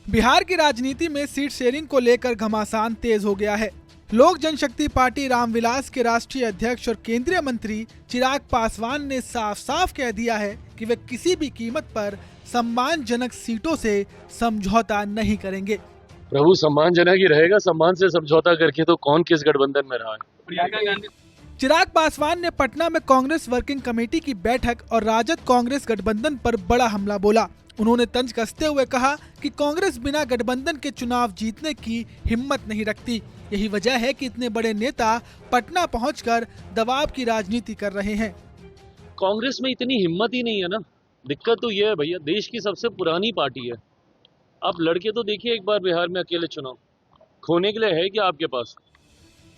बिहार की राजनीति में सीट शेयरिंग को लेकर घमासान तेज हो गया है। लोक जनशक्ति पार्टी रामविलास के राष्ट्रीय अध्यक्ष और केंद्रीय मंत्री चिराग पासवान ने साफ साफ कह दिया है कि वे किसी भी कीमत पर सम्मानजनक सीटों से समझौता नहीं करेंगे। प्रभु सम्मानजनक ही रहेगा, सम्मान से समझौता करके तो कौन किस गठबंधन में रहा है। चिराग पासवान ने पटना में कांग्रेस वर्किंग कमेटी की बैठक और राजद कांग्रेस गठबंधन पर बड़ा हमला बोला। उन्होंने तंज कसते हुए कहा कि कांग्रेस बिना गठबंधन के चुनाव जीतने की हिम्मत नहीं रखती। यही वजह है कि इतने बड़े नेता पटना पहुंचकर दबाव की राजनीति कर रहे हैं। कांग्रेस में इतनी हिम्मत ही नहीं है ना। दिक्कत तो ये है भैया, देश की सबसे पुरानी पार्टी है। आप लड़के तो देखिए एक बार बिहार में अकेले चुनाव खोने के लिए है क्या आपके पास।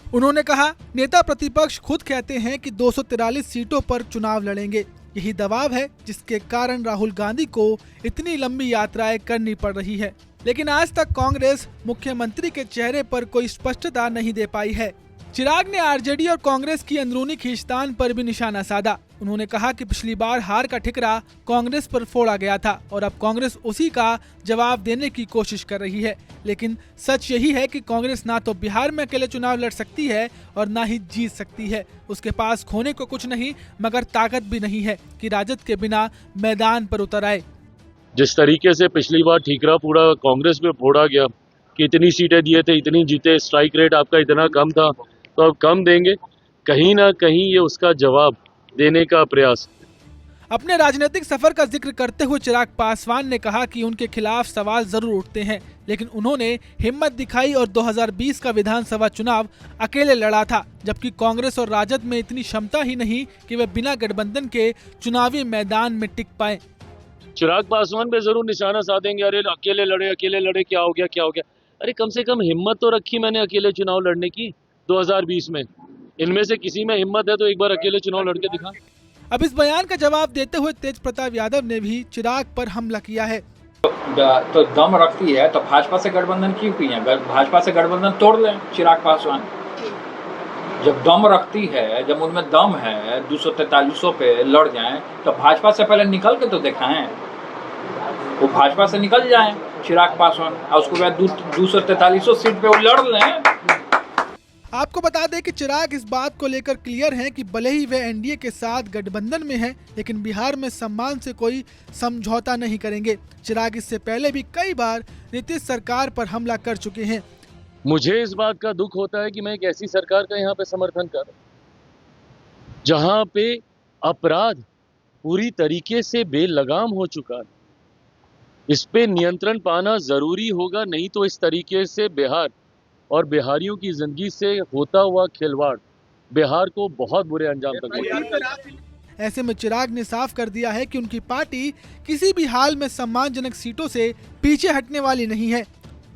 उन्होंने कहा, नेता प्रतिपक्ष खुद कहते हैं कि 243 सीटों पर चुनाव लड़ेंगे। यही दबाव है जिसके कारण राहुल गांधी को इतनी लंबी यात्राएं करनी पड़ रही है। लेकिन आज तक कांग्रेस मुख्यमंत्री के चेहरे पर कोई स्पष्टता नहीं दे पाई है। चिराग ने आरजेडी और कांग्रेस की अंदरूनी खींचतान पर भी निशाना साधा। उन्होंने कहा कि पिछली बार हार का ठिकरा कांग्रेस पर फोड़ा गया था और अब कांग्रेस उसी का जवाब देने की कोशिश कर रही है। लेकिन सच यही है कि कांग्रेस ना तो बिहार में अकेले चुनाव लड़ सकती है और ना ही जीत सकती है। उसके पास खोने को कुछ नहीं मगर ताकत भी नहीं है कि राजद के बिना मैदान पर उतर आए। जिस तरीके से पिछली बार ठीकरा पूरा कांग्रेस में फोड़ा गया कि इतनी सीटें दिए थे, इतनी जीते, स्ट्राइक रेट आपका इतना कम था, तो अब कम देंगे। कहीं ना कहीं ये उसका जवाब देने का प्रयास। अपने राजनीतिक सफर का जिक्र करते हुए चिराग पासवान ने कहा कि उनके खिलाफ सवाल जरूर उठते हैं, लेकिन उन्होंने हिम्मत दिखाई और 2020 का विधानसभा चुनाव अकेले लड़ा था, जबकि कांग्रेस और राजद में इतनी क्षमता ही नहीं कि वे बिना गठबंधन के चुनावी मैदान में टिक पाए। चिराग पासवान पे जरूर निशाना साधेंगे, अरे अकेले लड़े, क्या हो गया। अरे कम से कम हिम्मत तो रखी मैंने अकेले चुनाव लड़ने की 2020 में। इनमें से किसी में हिम्मत है तो एक बार अकेले चुनाव लड़के दिखा। अब इस बयान का जवाब देते हुए तेज प्रताप यादव ने भी चिराग पर हमला किया है। तो दम रखती है तो भाजपा से गठबंधन क्यों की है? भाजपा से गठबंधन तोड़ लें चिराग पासवान। जब दम रखती है, जब उनमें दम है, 243 पे लड़ जाएं तो भाजपा से पहले निकल के तो दिखाएं। वो भाजपा से निकल जाएं चिराग पासवान और उसके बाद 243 सीट पे वो लड़ लें। आपको बता दें कि चिराग इस बात को लेकर क्लियर हैं कि भले ही वे एनडीए के साथ गठबंधन में हैं, लेकिन बिहार में सम्मान से कोई समझौता नहीं करेंगे। चिराग इससे पहले भी कई बार नीतीश सरकार पर हमला कर चुके हैं। मुझे इस बात का दुख होता है कि मैं एक ऐसी सरकार का यहाँ पे समर्थन कर रहा हूँ जहाँ पे अपराध पूरी तरीके से बेलगाम हो चुका है। इस पे नियंत्रण पाना जरूरी होगा, नहीं तो इस तरीके से बिहार और बिहारियों की जिंदगी से होता हुआ खिलवाड़ बिहार को बहुत बुरे अंजाम तक पहुंचाएगा। ऐसे में चिराग ने साफ कर दिया है कि उनकी पार्टी किसी भी हाल में सम्मानजनक सीटों से पीछे हटने वाली नहीं है।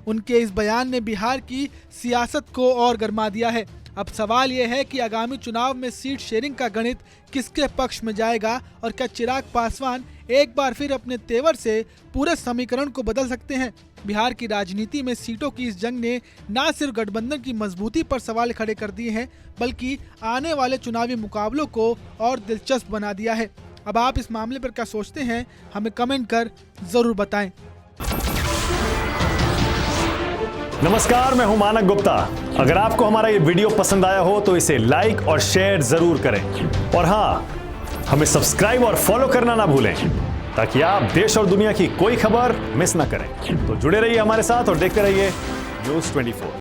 उनके इस बयान ने बिहार की सियासत को और गरमा दिया है। अब सवाल यह है कि आगामी चुनाव में सीट शेयरिंग का गणित किसके पक्ष में जाएगा और क्या चिराग पासवान एक बार फिर अपने तेवर से पूरे समीकरण को बदल सकते हैं। बिहार की राजनीति में सीटों की इस जंग ने न सिर्फ गठबंधन की मजबूती पर सवाल खड़े कर दिए हैं, बल्कि आने वाले चुनावी मुकाबलों को और दिलचस्प बना दिया है। अब आप इस मामले पर क्या सोचते हैं, हमें कमेंट कर जरूर बताएं। नमस्कार, मैं हूं मानक गुप्ता। अगर आपको हमारा ये वीडियो पसंद आया हो तो इसे लाइक और शेयर जरूर करें और हाँ, हमें सब्सक्राइब और फॉलो करना ना भूलें ताकि आप देश और दुनिया की कोई खबर मिस ना करें। तो जुड़े रहिए हमारे साथ और देखते रहिए न्यूज़ 24।